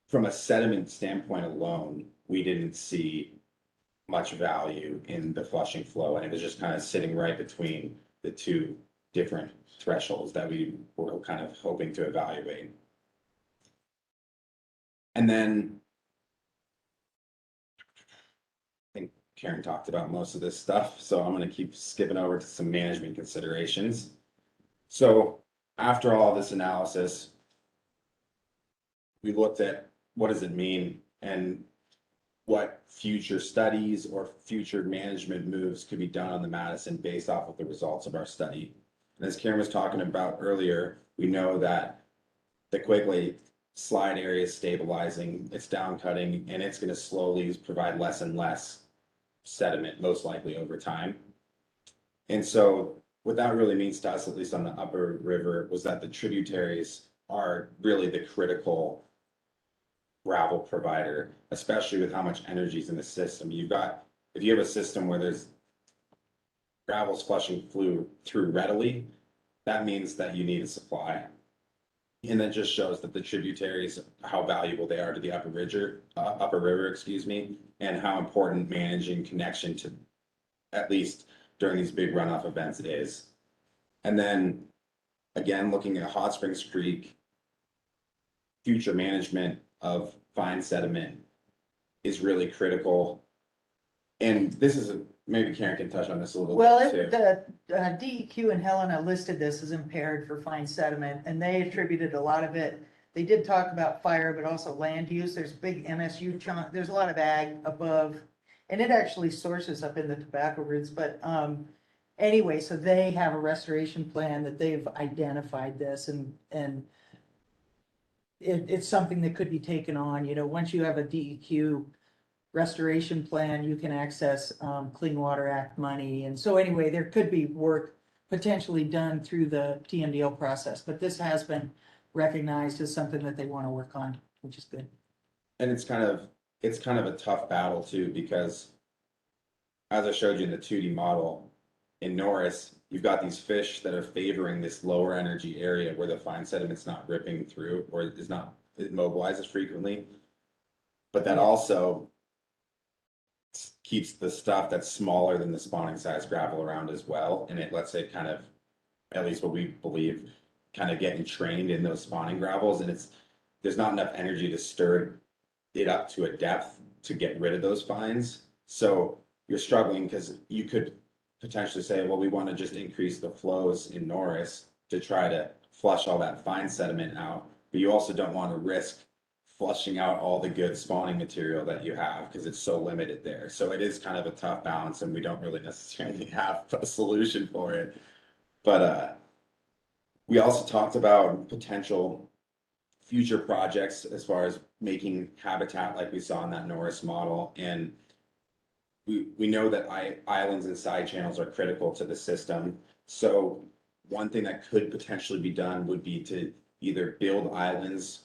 from a sediment standpoint alone, we didn't see much value in the flushing flow, and it was just kind of sitting right between the two different thresholds that we were kind of hoping to evaluate. And then I think Karen talked about most of this stuff, so I'm gonna keep skipping over to some management considerations. So after all this analysis, we looked at what does it mean and what future studies or future management moves could be done on the Madison based off of the results of our study. And as Karen was talking about earlier, we know that the Quigley slide area is stabilizing, it's down cutting, and it's going to slowly provide less and less sediment, most likely over time. And so what that really means to us, at least on the upper river, was that the tributaries are really the critical gravel provider, especially with how much energy is in the system. If you have a system where there's gravel's flushing through readily, that means that you need a supply. And that just shows that the tributaries, how valuable they are to the upper river, and how important managing connection to, at least during these big runoff events, is. And then again, looking at Hot Springs Creek, future management of fine sediment is really critical. And this is maybe Karen can touch on this a little Well, bit too. the DEQ and Helena listed this as impaired for fine sediment, and they attributed a lot of it. They did talk about fire, but also land use. There's big MSU chunk, there's a lot of ag above, and it actually sources up in the tobacco roots, but, anyway, so they have a restoration plan that they've identified this, and it's something that could be taken on, once you have a DEQ restoration plan, you can access Clean Water Act money. And so anyway, there could be work potentially done through the TMDL process, but this has been recognized as something that they want to work on, which is good. And it's kind of a tough battle too, because as I showed you in the 2D model, in Norris, you've got these fish that are favoring this lower energy area where the fine sediment's not ripping through or it mobilizes frequently. But that also keeps the stuff that's smaller than the spawning size gravel around as well. And it lets it kind of, at least what we believe, kind of getting trained in those spawning gravels. And there's not enough energy to stir it up to a depth to get rid of those fines. So you're struggling because you could potentially say, well, we want to just increase the flows in Norris to try to flush all that fine sediment out. But you also don't want to risk flushing out all the good spawning material that you have because it's so limited there. So it is kind of a tough balance, and we don't really necessarily have a solution for it. But we also talked about potential future projects as far as making habitat like we saw in that Norris model. And we know that islands and side channels are critical to the system. So one thing that could potentially be done would be to either build islands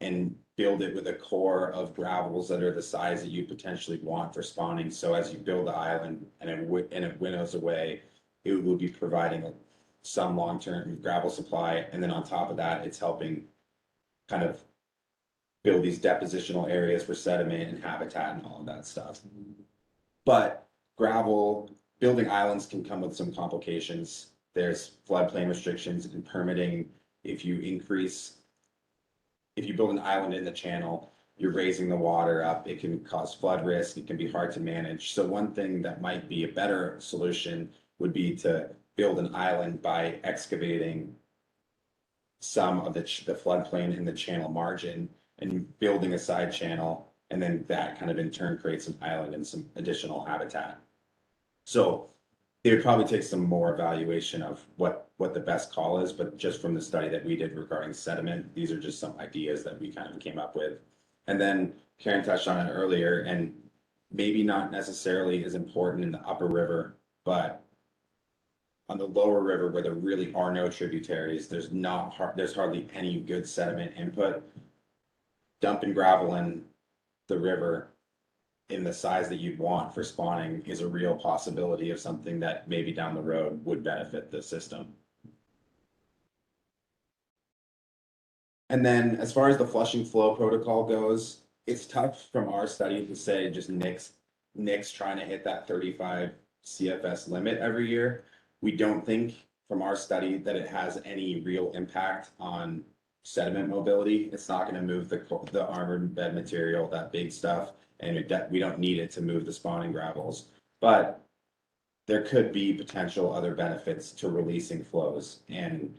and build it with a core of gravels that are the size that you potentially want for spawning. So as you build the island and it winnows away, it will be providing some long-term gravel supply. And then on top of that, it's helping kind of build these depositional areas for sediment and habitat and all of that stuff. But building islands can come with some complications. There's floodplain restrictions and permitting. If you build an island in the channel, you're raising the water up. It can cause flood risk. It can be hard to manage. So one thing that might be a better solution would be to build an island by excavating some of the floodplain in the channel margin and building a side channel. And then that kind of in turn creates an island and some additional habitat. So it would probably take some more evaluation of what the best call is, but just from the study that we did regarding sediment, these are just some ideas that we kind of came up with. And then Karen touched on it earlier, and maybe not necessarily as important in the upper river, but on the lower river where there really are no tributaries, there's hardly any good sediment input. Dumping gravel in the river in the size that you'd want for spawning is a real possibility of something that maybe down the road would benefit the system. And then as far as the flushing flow protocol goes, it's tough from our study to say just Nick's trying to hit that 35 CFS limit every year. We don't think from our study that it has any real impact on sediment mobility. It's not gonna move the armored bed material, that big stuff, and we don't need it to move the spawning gravels. But there could be potential other benefits to releasing flows, and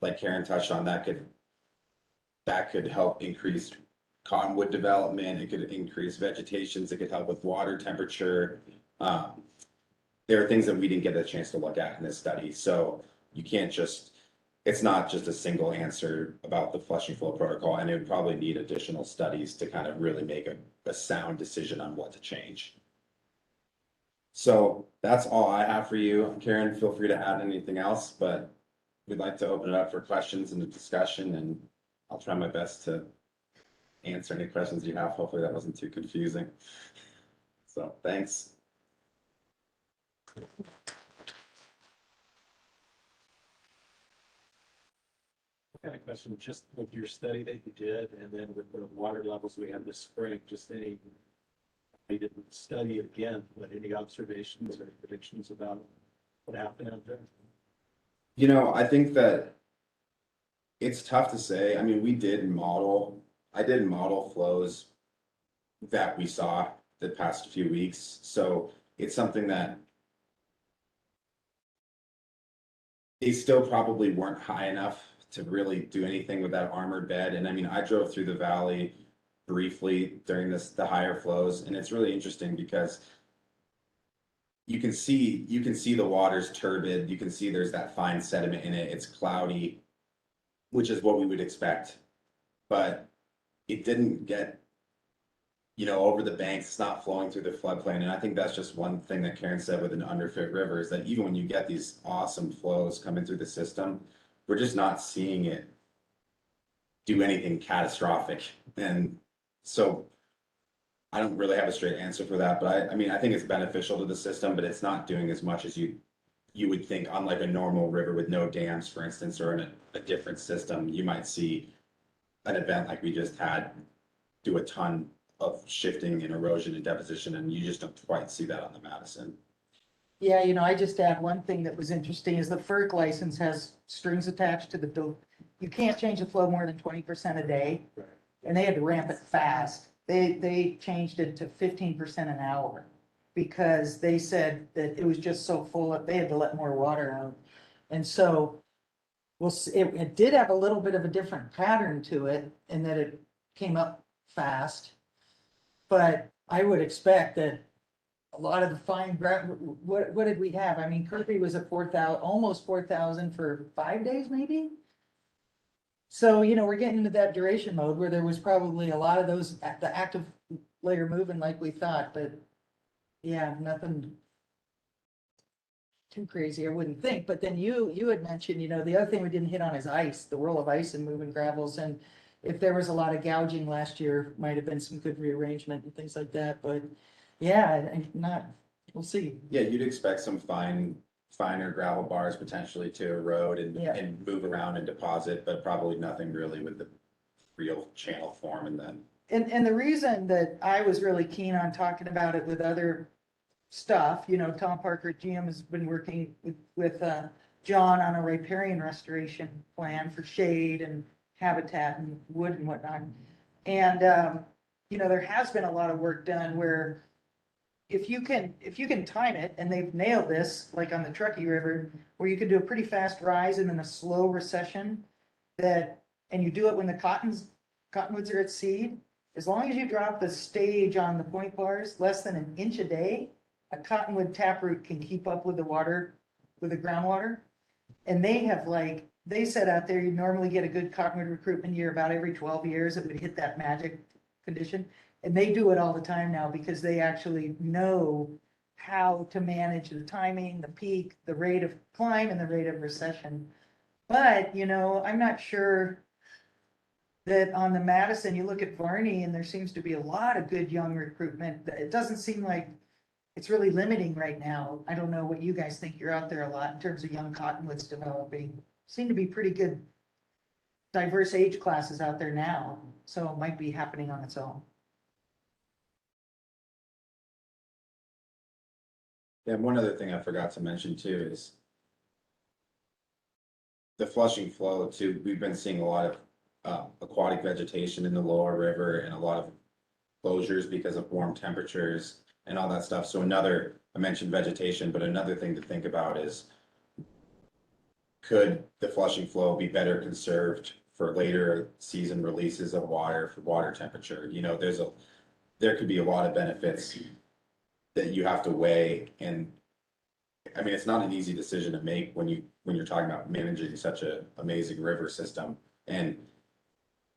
like Karen touched on, that could help increase cottonwood development, it could increase vegetations, it could help with water temperature. There are things that we didn't get a chance to look at in this study, so you can't just, it's not just a single answer about the flushing flow protocol, and it would probably need additional studies to kind of really make a sound decision on what to change. So that's all I have for you. Karen, feel free to add anything else, but we'd like to open it up for questions and a discussion, and I'll try my best to answer any questions you have. Hopefully that wasn't too confusing. So thanks. Kind of question, just with your study that you did, and then with the water levels we had this spring, just any, I didn't study it again, but any observations or predictions about what happened out there? You know, I think that it's tough to say. I mean, I did model flows that we saw the past few weeks. So it's something that they still probably weren't high enough to really do anything with that armored bed. And I mean, I drove through the valley briefly during the higher flows, and it's really interesting because you can see the water's turbid, you can see there's that fine sediment in it, it's cloudy, which is what we would expect, but it didn't get, over the banks, it's not flowing through the floodplain. And I think that's just one thing that Karen said with an underfit river, is that even when you get these awesome flows coming through the system, we're just not seeing it do anything catastrophic. And so I don't really have a straight answer for that, but I mean, I think it's beneficial to the system, but it's not doing as much as you would think on like a normal river with no dams, for instance, or in a different system. You might see an event like we just had do a ton of shifting and erosion and deposition, and you just don't quite see that on the Madison. Yeah, I just add one thing that was interesting is the FERC license has strings attached to the bill. You can't change the flow more than 20% a day. Right. And they had to ramp it fast. They changed it to 15% an hour because they said that it was just so full up, they had to let more water out. And so it did have a little bit of a different pattern to it in that it came up fast. But I would expect that a lot of the fine ground, what did we have? I mean, Kirby was at 4,000, almost 4,000 for 5 days, maybe? So, we're getting into that duration mode where there was probably a lot of those, the active layer moving like we thought, but yeah, nothing too crazy, I wouldn't think. But then you had mentioned, the other thing we didn't hit on is ice, the whirl of ice and moving gravels. And if there was a lot of gouging last year, might have been some good rearrangement and things like that, but yeah, we'll see. Yeah, you'd expect some finer gravel bars potentially to erode Yeah. and move around and deposit, but probably nothing really with the real channel form. And then And the reason that I was really keen on talking about it with other stuff, Tom Parker at GM has been working with John on a riparian restoration plan for shade and habitat and wood and whatnot. And, there has been a lot of work done where if you can time it, and they've nailed this, like on the Truckee River, where you could do a pretty fast rise and then a slow recession and you do it when the cottonwoods are at seed, as long as you drop the stage on the point bars less than an inch a day, a cottonwood taproot can keep up with the water, with the groundwater. And they said out there, you normally get a good cottonwood recruitment year about every 12 years, it would hit that magic condition. And they do it all the time now because they actually know how to manage the timing, the peak, the rate of climb, and the rate of recession. But, I'm not sure that on the Madison, you look at Varney and there seems to be a lot of good young recruitment. It doesn't seem like it's really limiting right now. I don't know what you guys think. You're out there a lot in terms of young cottonwoods developing. Seem to be pretty good diverse age classes out there now, so it might be happening on its own. Yeah, one other thing I forgot to mention too is the flushing flow too. We've been seeing a lot of aquatic vegetation in the lower river and a lot of closures because of warm temperatures and all that stuff. So I mentioned vegetation, but another thing to think about is could the flushing flow be better conserved for later season releases of water for water temperature? You know, there could be a lot of benefits that you have to weigh, and I mean, it's not an easy decision to make when you're talking about managing such an amazing river system. And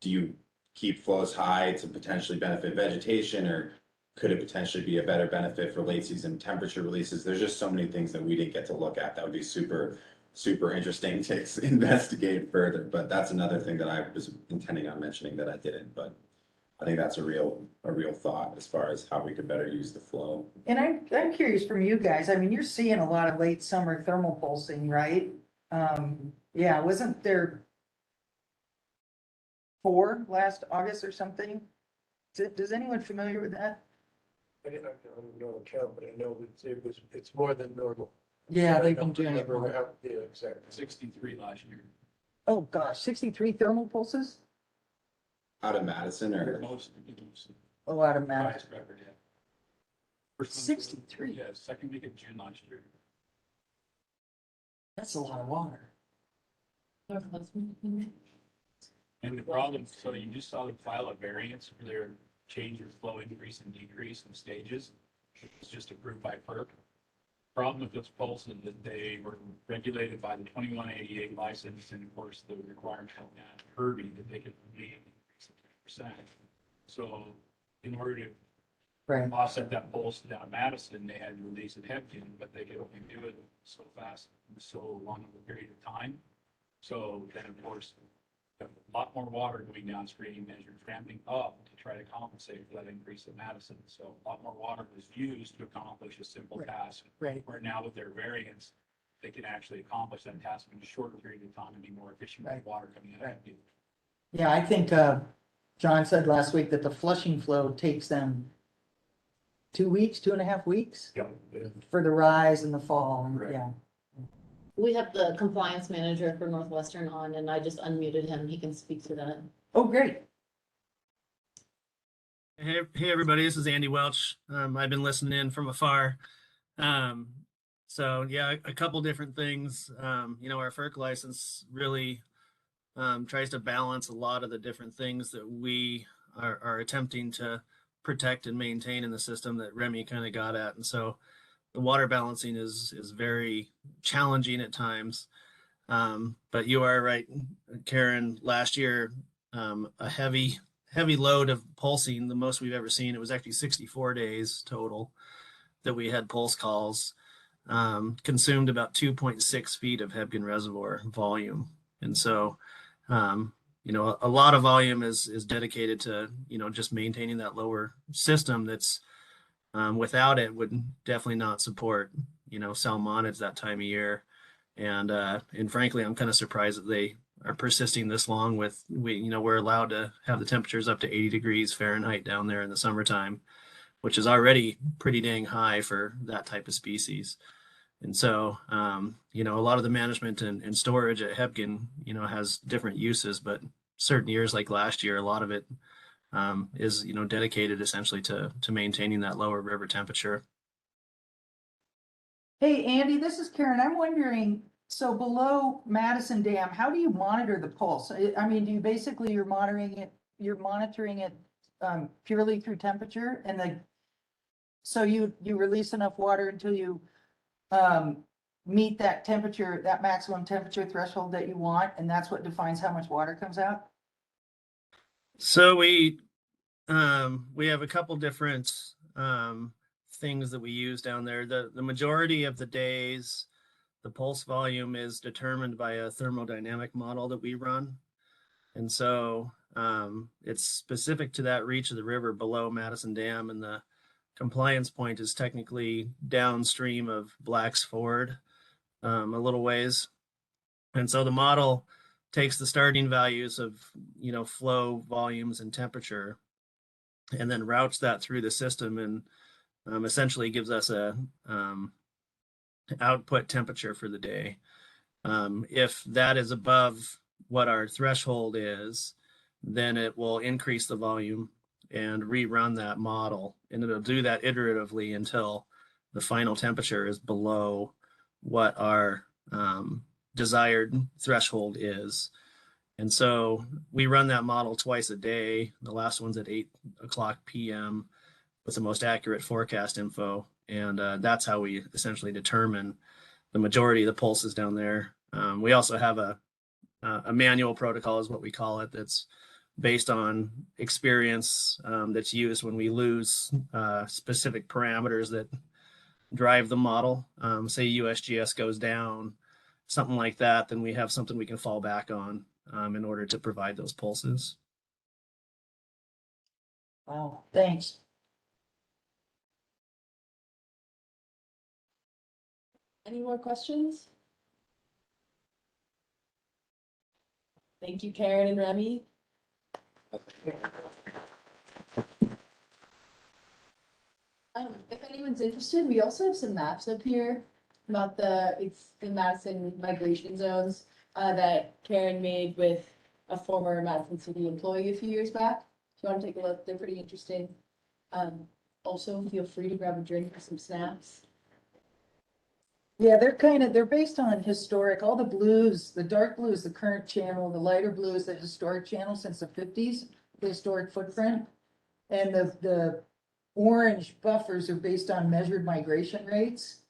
do you keep flows high to potentially benefit vegetation, or could it potentially be a better benefit for late season temperature releases? There's just so many things that we didn't get to look at that would be super interesting to investigate further. But that's another thing that I was intending on mentioning that I didn't, but I think that's a real thought as far as how we could better use the flow. And I'm curious from you guys, I mean, you're seeing a lot of late summer thermal pulsing, right? Yeah, wasn't there 4 last August or something? Does anyone familiar with that? I don't know account, but I know it's more than normal. Yeah, I they've don't been doing it remember more. how- Yeah, exactly. 63 last year. Oh, gosh, 63 thermal pulses? Out of Madison or Most. Oh, out of Madison. Highest record, yeah. First one- 63. Yeah, second week of June last year. That's a lot of water. And the problem, so you just saw them file a variance for their change of flow increase and decrease in stages. It's just approved by FERC. Problem with those pulses is that they were regulated by the 2188 license, and of course the requirement at Kirby that they could only increase of 10%. So in order to Right. offset that pulse down at Madison, they had to release it Hebgen, but they could only do it so fast, and so long of a period of time. So then, of course, a lot more water going downstream as you're ramping up to try to compensate for that increase in Madison. So a lot more water was used to accomplish a simple Right. task. Right. Where now with their variants, they can actually accomplish that task in a shorter period of time and be more efficient with Right. water coming out of Right. it. Yeah, I think, John said last week that the flushing flow takes them 2 weeks, 2.5 weeks Yeah. for the rise in the fall. And Right. yeah. We have the compliance manager for Northwestern on, and I just unmuted him. He can speak to that. Oh, great. Hey everybody, this is Andy Welch. I've been listening in from afar. So yeah, a couple different things. Our FERC license really tries to balance a lot of the different things that we are attempting to protect and maintain in the system that Remy kind of got at. And so the water balancing is very challenging at times. But you are right, Karen. Last year, a heavy load of pulsing, the most we've ever seen. It was actually 64 days total that we had pulse calls, consumed about 2.6 feet of Hebgen Reservoir volume. And so, a lot of volume is dedicated to, just maintaining that lower system that's, without it would definitely not support, salmonids that time of year. And frankly, I'm kind of surprised that they are persisting this long we're allowed to have the temperatures up to 80 degrees Fahrenheit down there in the summertime, which is already pretty dang high for that type of species. And so, a lot of the management and storage at Hebgen, has different uses, but certain years like last year, a lot of it is, dedicated essentially to maintaining that lower river temperature. Hey, Andy, this is Karen. I'm wondering, so below Madison Dam, how do you monitor the pulse? I mean, do you basically, you're monitoring it purely through temperature and so you release enough water until you meet that temperature, that maximum temperature threshold that you want, and that's what defines how much water comes out? So we have a couple different things that we use down there. The majority of the days, the pulse volume is determined by a thermodynamic model that we run. And so it's specific to that reach of the river below Madison Dam, and the compliance point is technically downstream of Black's Ford a little ways. And so the model takes the starting values of, flow, volumes, and temperature, and then routes that through the system and essentially gives us a output temperature for the day. If that is above what our threshold is, then it will increase the volume and rerun that model, and it'll do that iteratively until the final temperature is below what our desired threshold is. And so we run that model twice a day. The last one's at 8:00 p.m. with the most accurate forecast info. And that's how we essentially determine the majority of the pulses down there. We also have a manual protocol is what we call it. That's based on experience that's used when we lose specific parameters that drive the model. Say USGS goes down, something like that, then we have something we can fall back on in order to provide those pulses. Wow, thanks. Any more questions? Thank you, Karen and Remy. If anyone's interested, we also have some maps up here about it's the Madison migration zones that Karen made with a former Madison City employee a few years back. If you want to take a look, they're pretty interesting. Also, feel free to grab a drink or some snacks. Yeah, they're based on historic, all the blues, the dark blue is the current channel, the lighter blue is the historic channel since the 50s, the historic footprint. And the orange buffers are based on measured migration rates.